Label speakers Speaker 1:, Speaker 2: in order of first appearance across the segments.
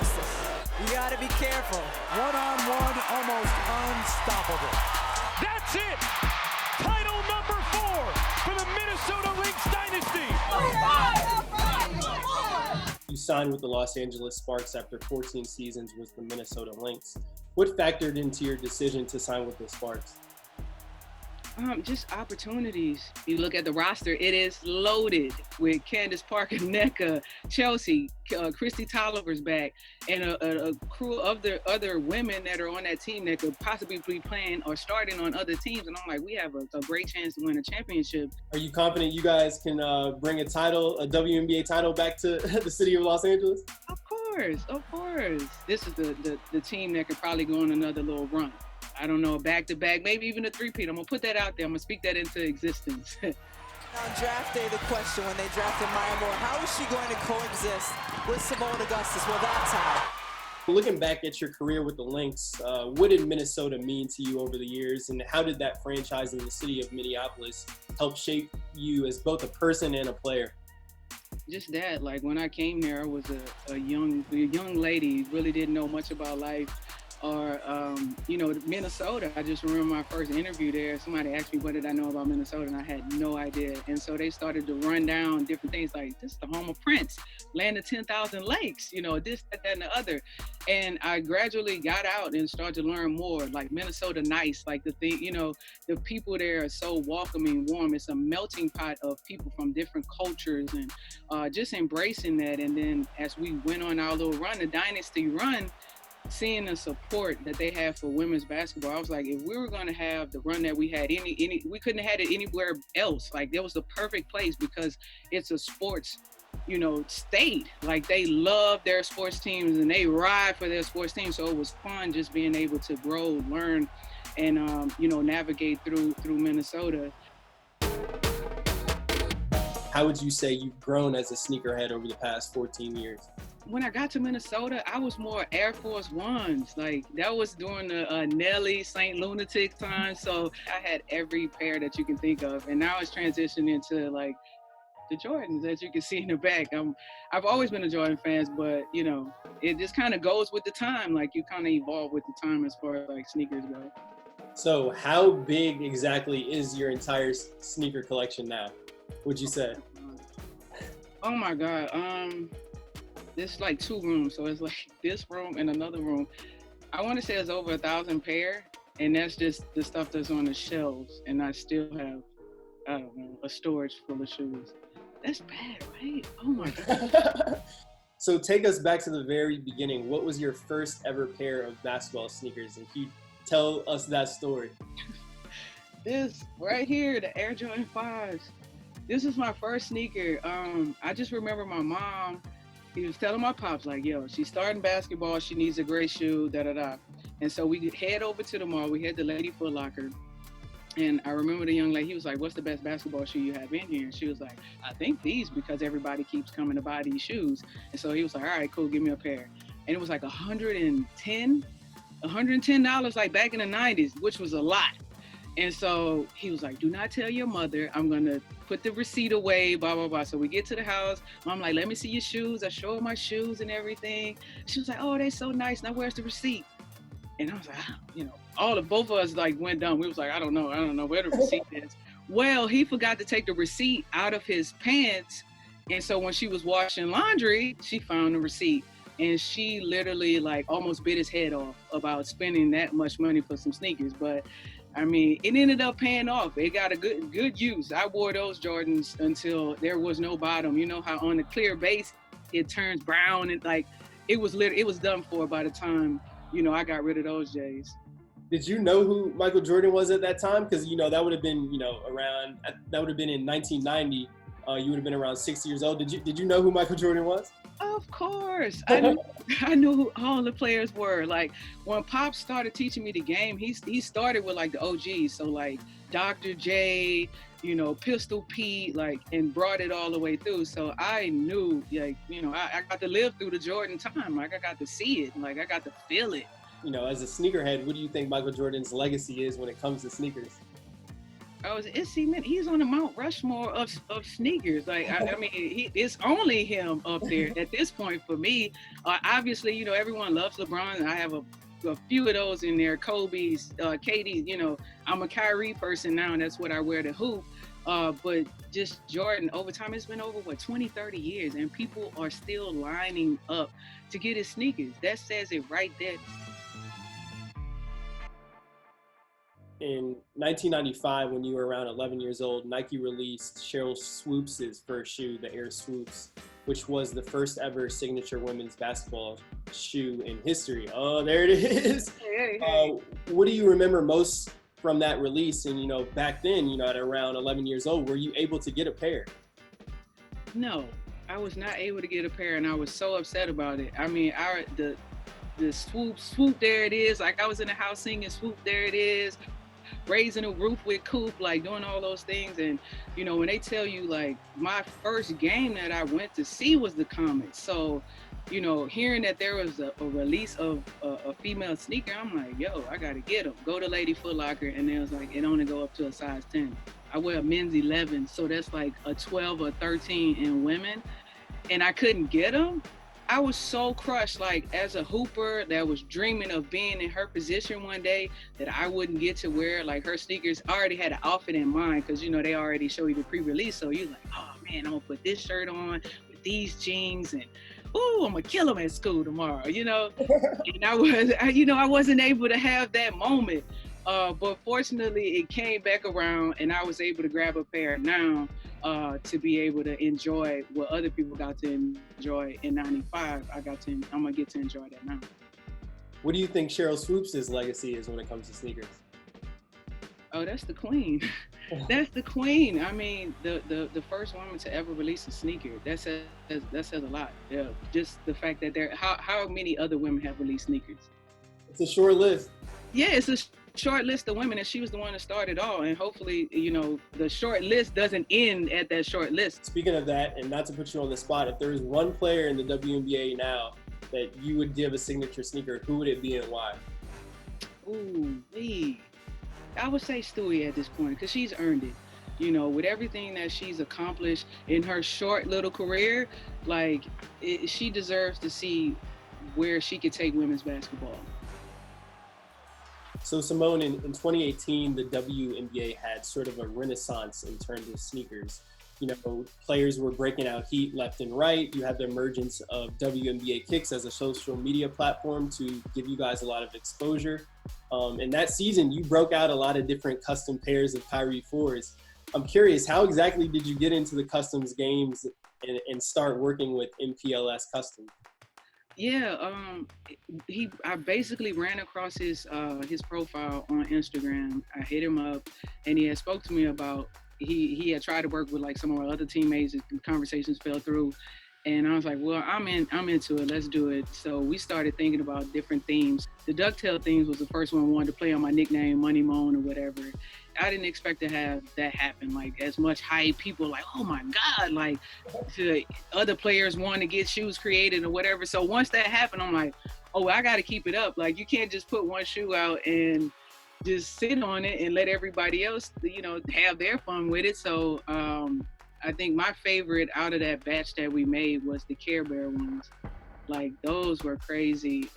Speaker 1: Augustus. You gotta be careful.
Speaker 2: One-on-one, almost unstoppable.
Speaker 3: That's it! Title number 4 for the Minnesota Lynx dynasty!
Speaker 4: You signed with the Los Angeles Sparks after 14 seasons with the Minnesota Lynx. What factored into your decision to sign with the Sparks?
Speaker 5: Just opportunities. You look at the roster, it is loaded with Candace Parker, NECA, Chelsea, Christy Tolliver's back, and a crew of the other women that are on that team that could possibly be playing or starting on other teams. And I'm like, we have a great chance to win a championship.
Speaker 4: Are you confident you guys can bring a WNBA title back to the city of Los Angeles?
Speaker 5: Of course. This is the team that could probably go on another little run. I don't know, back-to-back, maybe even a three-peat. I'm going to put that out there. I'm going to speak that into existence.
Speaker 1: On draft day, the question when they drafted Maya Moore, how is she going to coexist with Seimone Augustus? Well, that's how.
Speaker 4: Looking back at your career with the Lynx, what did Minnesota mean to you over the years, and how did that franchise in the city of Minneapolis help shape you as both a person and a player?
Speaker 5: Just that, like when I came here, I was a young lady, really didn't know much about life. Or, Minnesota. I just remember my first interview there. Somebody asked me, what did I know about Minnesota? And I had no idea. And so they started to run down different things like, this is the home of Prince, land of 10,000 lakes, this, that, and the other. And I gradually got out and started to learn more, like Minnesota nice, like the thing, the people there are so welcoming, warm. It's a melting pot of people from different cultures and just embracing that. And then as we went on our little run, the dynasty run, seeing the support that they have for women's basketball, I was like, if we were going to have the run that we had, we couldn't have had it anywhere else. Like, that was the perfect place because it's a sports, state. Like, they love their sports teams and they ride for their sports teams. So it was fun just being able to grow, learn, and navigate through Minnesota.
Speaker 4: How would you say you've grown as a sneakerhead over the past 14 years?
Speaker 5: When I got to Minnesota, I was more Air Force Ones. Like, that was during the Nelly St. Lunatic time. So I had every pair that you can think of. And now it's transitioned into like the Jordans, as you can see in the back. I've always been a Jordan fan, but it just kind of goes with the time. Like, you kind of evolve with the time as far as like sneakers go.
Speaker 4: So how big exactly is your entire sneaker collection now, would you say?
Speaker 5: Oh my God. It's like 2 rooms, so it's like this room and another room. I want to say it's over 1,000 pair, and that's just the stuff that's on the shelves. And I still have, I don't know, a storage full of shoes. That's bad, right? Oh my God.
Speaker 4: So take us back to the very beginning. What was your first ever pair of basketball sneakers? And can you tell us that story?
Speaker 5: This right here, the Air Jordan 5s. This is my first sneaker. I just remember my mom, he was telling my pops, like, yo, she's starting basketball. She needs a great shoe, da-da-da. And so we head over to the mall. We had the Lady Foot Locker. And I remember the young lady, he was like, what's the best basketball shoe you have in here? And she was like, I think these, because everybody keeps coming to buy these shoes. And so he was like, all right, cool, give me a pair. And it was like $110 like back in the 90s, which was a lot. And so he was like, do not tell your mother. I'm going to put the receipt away, blah, blah, blah. So we get to the house. Mom like, let me see your shoes. I show her my shoes and everything. She was like, oh, they're so nice. Now where's the receipt? And I was like, both of us like went down. We was like, I don't know where the receipt is. Well, he forgot to take the receipt out of his pants. And so when she was washing laundry, she found the receipt. And she literally like almost bit his head off about spending that much money for some sneakers. But I mean, it ended up paying off. It got a good use. I wore those Jordans until there was no bottom. You know how on the clear base, it turns brown and like, it was done for by the time, I got rid of those J's.
Speaker 4: Did you know who Michael Jordan was at that time? Because, that would have been, that would have been in 1990. You would have been around 6 years old. Did you know who Michael Jordan was?
Speaker 5: Of course. I knew who all the players were. Like, when Pops started teaching me the game, he started with like the OGs. So like Dr. J, Pistol Pete, like, and brought it all the way through. So I knew, like, I got to live through the Jordan time. Like, I got to see it. Like, I got to feel it.
Speaker 4: As a sneakerhead, what do you think Michael Jordan's legacy is when it comes to sneakers?
Speaker 5: He's on the Mount Rushmore of sneakers. Like, I mean, it's only him up there at this point for me. Obviously, you know, everyone loves LeBron. I have a few of those in there. Kobe's, KD's, you know, I'm a Kyrie person now, and that's what I wear to hoop. But just Jordan, over time, it's been over, 20, 30 years, and people are still lining up to get his sneakers. That says it right there.
Speaker 4: In 1995, when you were around 11 years old, Nike released Cheryl Swoopes' first shoe, the Air Swoopes, which was the first ever signature women's basketball shoe in history. Oh, there it is. Hey. What do you remember most from that release? And, you know, back then, you know, at around 11 years old, were you able to get a pair?
Speaker 5: No, I was not able to get a pair, and I was so upset about it. I mean, the swoop, there it is. Like, I was in the house singing swoop, there it is. Raising a roof with Coop, like doing all those things. And, you know, when they tell you, like, my first game that I went to see was the Comets. So, you know, hearing that there was a release of a female sneaker, I'm like, yo, I got to get them. Go to Lady Foot Locker, and they was like, it only go up to a size 10. I wear a men's 11, so that's like a 12 or 13 in women. And I couldn't get them. I was so crushed, like, as a hooper that was dreaming of being in her position one day, that I wouldn't get to wear, like, her sneakers. I already had an outfit in mind because, you know, they already show you the pre-release. So you're like, oh, man, I'm going to put this shirt on with these jeans and, ooh, I'm going to kill them at school tomorrow, you know? And I wasn't able to have that moment. But fortunately, it came back around, and I was able to grab a pair now to be able to enjoy what other people got to enjoy in '95. I'm gonna get to enjoy that now.
Speaker 4: What do you think Cheryl Swoopes' legacy is when it comes to sneakers?
Speaker 5: Oh, that's the queen. That's the queen. I mean, the first woman to ever release a sneaker. That says a lot. Yeah, just the fact that how many other women have released sneakers?
Speaker 4: It's a short list.
Speaker 5: Yeah, it's a short list of women, and she was the one that started all. And hopefully, you know, the short list doesn't end at that short list.
Speaker 4: Speaking of that, and not to put you on the spot, if there was one player in the WNBA now that you would give a signature sneaker, who would it be and why?
Speaker 5: Ooh, I would say Stewie at this point, because she's earned it. You know, with everything that she's accomplished in her short little career, like, she deserves to see where she could take women's basketball.
Speaker 4: So Seimone, in 2018, the WNBA had sort of a renaissance in terms of sneakers. You know, players were breaking out heat left and right. You had the emergence of WNBA Kicks as a social media platform to give you guys a lot of exposure. And that season, you broke out a lot of different custom pairs of Kyrie 4s. I'm curious, how exactly did you get into the customs games and start working with MPLS Custom?
Speaker 5: Yeah, I basically ran across his profile on Instagram. I hit him up, and he had spoke to me about he had tried to work with, like, some of our other teammates. And conversations fell through, and I was like, well, I'm into it. Let's do it. So we started thinking about different themes. The ducktail themes was the first one I wanted to play on my nickname, Money Moan or whatever. I didn't expect to have that happen, like, as much hype. People like, oh my God, like, to other players wanting to get shoes created or whatever. So once that happened, I'm like, oh, I got to keep it up. Like, you can't just put one shoe out and just sit on it and let everybody else, you know, have their fun with it. So I think my favorite out of that batch that we made was the Care Bear ones. Like, those were crazy.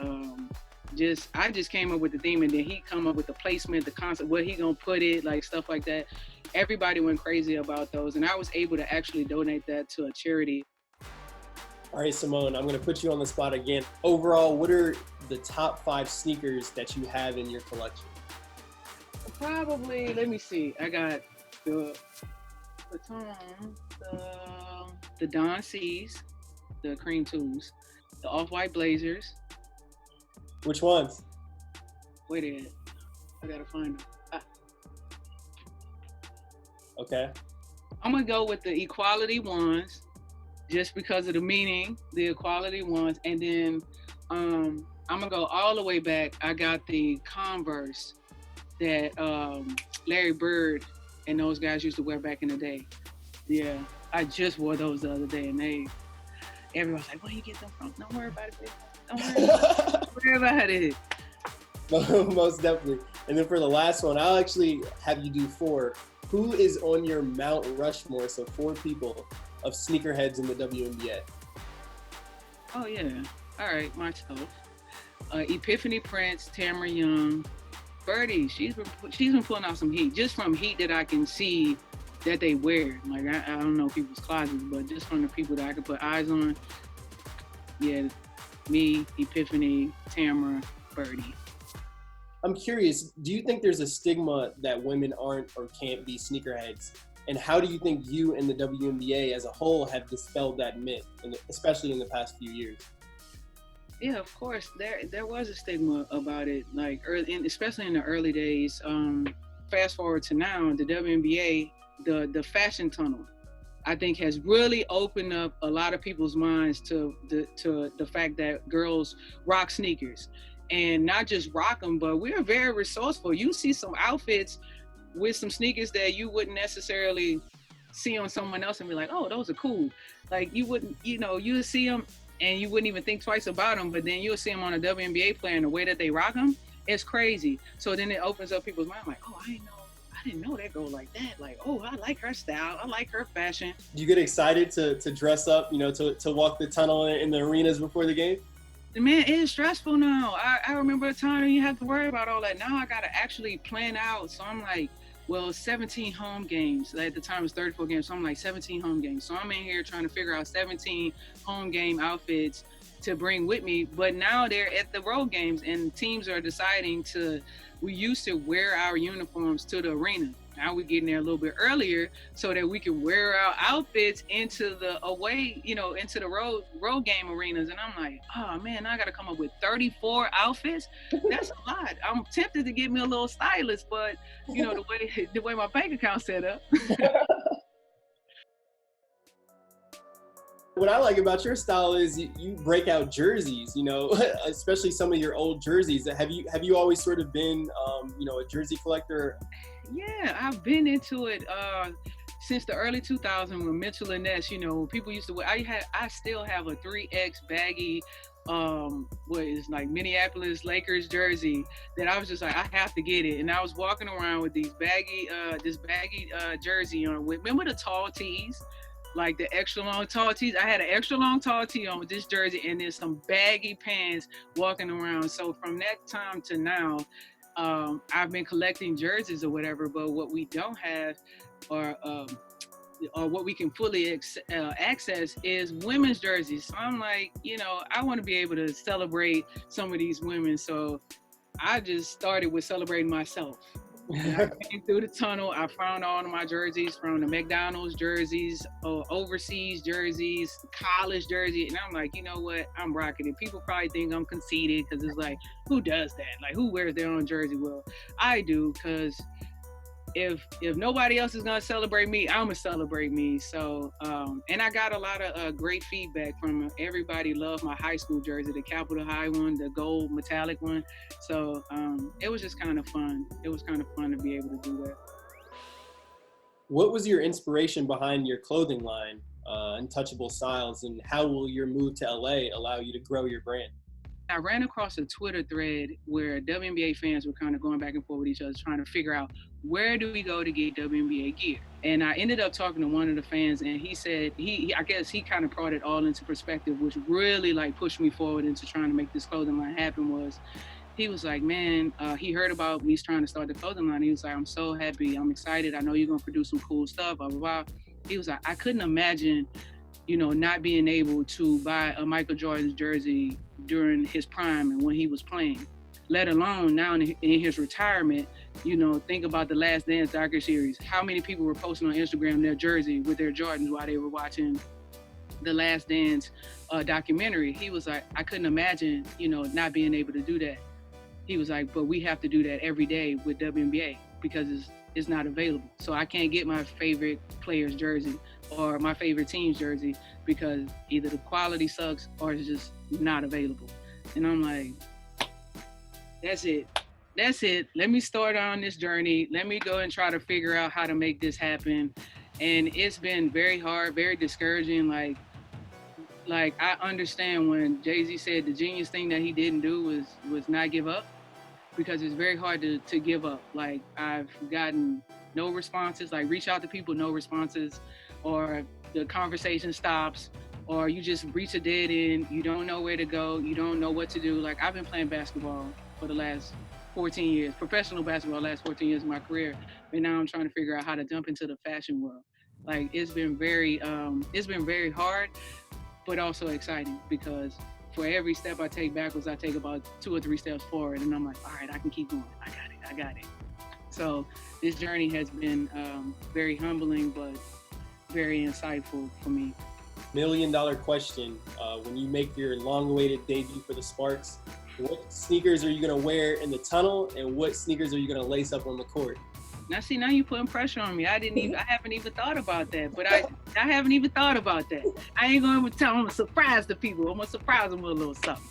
Speaker 5: I just came up with the theme, and then he come up with the placement, the concept, where he gonna put it, like, stuff like that. Everybody went crazy about those, and I was able to actually donate that to a charity.
Speaker 4: All right, Seimone, I'm gonna put you on the spot again. Overall, what are the top 5 sneakers that you have in your collection?
Speaker 5: Probably, let me see. I got the Don C's, the cream twos, the off-white blazers.
Speaker 4: Which ones?
Speaker 5: Wait a minute. I gotta find them.
Speaker 4: Okay.
Speaker 5: I'm gonna go with the equality ones, just because of the meaning, the equality ones. And then I'm gonna go all the way back. I got the Converse that Larry Bird and those guys used to wear back in the day. Yeah, I just wore those the other day, and everyone's like, where you get them from? Don't worry about it, baby. Don't worry about it.
Speaker 4: Most definitely. And then for the last one, I'll actually have you do 4. Who is on your Mount Rushmore, so 4 people, of sneakerheads in the WNBA?
Speaker 5: Oh, yeah. All right, myself. Epiphany Prince, Tamara Young, Birdie. She's been pulling out some heat, just from heat that I can see that they wear. Like, I don't know people's closets, but just from the people that I can put eyes on. Yeah, me, Epiphany, Tamara, Birdie.
Speaker 4: I'm curious, do you think there's a stigma that women aren't or can't be sneakerheads? And how do you think you and the WNBA as a whole have dispelled that myth, especially in the past few years?
Speaker 5: Yeah, of course. There was a stigma about it, like especially in the early days. Fast forward to now, the WNBA, the fashion tunnel, I think has really opened up a lot of people's minds to the fact that girls rock sneakers, and not just rock them, but we're very resourceful. You see some outfits with some sneakers that you wouldn't necessarily see on someone else and be like, oh, those are cool. Like you wouldn't, you would see them and you wouldn't even think twice about them, but then you'll see them on a WNBA player and the way that they rock them, it's crazy. So then it opens up people's mind, like, oh, I didn't know that girl like that. Like, oh, I like her style. I like her fashion.
Speaker 4: Do you get excited to dress up, to walk the tunnel in the arenas before the game?
Speaker 5: Man, it is stressful now. I remember a time you have to worry about all that. Now I got to actually plan out. So I'm like, well, 17 home games. At the time it was 34 games. So I'm like 17 home games. So I'm in here trying to figure out 17 home game outfits to bring with me. But now they're at the road games and teams are deciding we used to wear our uniforms to the arena. Now we're getting there a little bit earlier so that we can wear our outfits into the away, into the road game arenas. And I'm like, oh man, I got to come up with 34 outfits. That's a lot. I'm tempted to get me a little stylist, but the way my bank account's set up.
Speaker 4: What I like about your style is you break out jerseys, especially some of your old jerseys. Have you always sort of been, a jersey collector?
Speaker 5: Yeah, I've been into it since the early 2000s when Mitchell and Ness, people used to wear. I still have a 3X baggy, what is like Minneapolis Lakers jersey that I was just like, I have to get it. And I was walking around with this baggy jersey on. Remember the tall tees? Like the extra long tall tees. I had an extra long tall tee on with this jersey and then some baggy pants walking around. So from that time to now, I've been collecting jerseys or whatever, but what we don't have or what we can fully access is women's jerseys. So I'm like, I want to be able to celebrate some of these women. So I just started with celebrating myself. I came through the tunnel. I found all of my jerseys, from the McDonald's jerseys, overseas jerseys, college jersey. And I'm like, you know what? I'm rocking it. People probably think I'm conceited because it's like, who does that? Like, who wears their own jersey? Well, I do, because if nobody else is going to celebrate me, I'm going to celebrate me. So, and I got a lot of great feedback from everybody. Loved my high school jersey, the Capitol High one, the gold metallic one. So it was just kind of fun. It was kind of fun to be able to do that.
Speaker 4: What was your inspiration behind your clothing line, Untouchable Styles, and how will your move to LA allow you to grow your brand?
Speaker 5: I ran across a Twitter thread where WNBA fans were kind of going back and forth with each other, trying to figure out, where do we go to get WNBA gear? And I ended up talking to one of the fans, and he said, I guess he kind of brought it all into perspective, which really pushed me forward into trying to make this clothing line happen. He was like, man, he heard about me trying to start the clothing line. He was like, I'm so happy. I'm excited. I know you're going to produce some cool stuff, blah, blah, blah. He was like, I couldn't imagine, not being able to buy a Michael Jordan's jersey during his prime and when he was playing, let alone now in his retirement. Think about the Last Dance docuseries. How many people were posting on Instagram their jersey with their Jordans while they were watching the Last Dance documentary? He was like, I couldn't imagine, not being able to do that. He was like, but we have to do that every day with WNBA because it's not available. So I can't get my favorite player's jersey or my favorite team's jersey because either the quality sucks or it's just not available. And I'm like, that's it. Let me start on this journey. Let me go and try to figure out how to make this happen. And it's been very hard, very discouraging. Like I understand when Jay-Z said the genius thing that he didn't do was not give up. because it's very hard to give up. Like, I've gotten no responses, like reach out to people, no responses, or the conversation stops, or you just reach a dead end. You don't know where to go. You don't know what to do. Like, I've been playing basketball for the last 14 years, professional basketball, last 14 years of my career. And now I'm trying to figure out how to jump into the fashion world. Like, it's been very hard, but also exciting, because for every step I take backwards, I take about 2 or 3 steps forward, and I'm like, all right, I can keep going. I got it. So this journey has been very humbling, but very insightful for me.
Speaker 4: $1 million question. When you make your long-awaited debut for the Sparks, what sneakers are you going to wear in the tunnel, and what sneakers are you going to lace up on the court?
Speaker 5: Now, see, now you're putting pressure on me. I haven't even thought about that. But I haven't even thought about that. I ain't going to tell them, I'm going to surprise the people. I'm going to surprise them with a little something.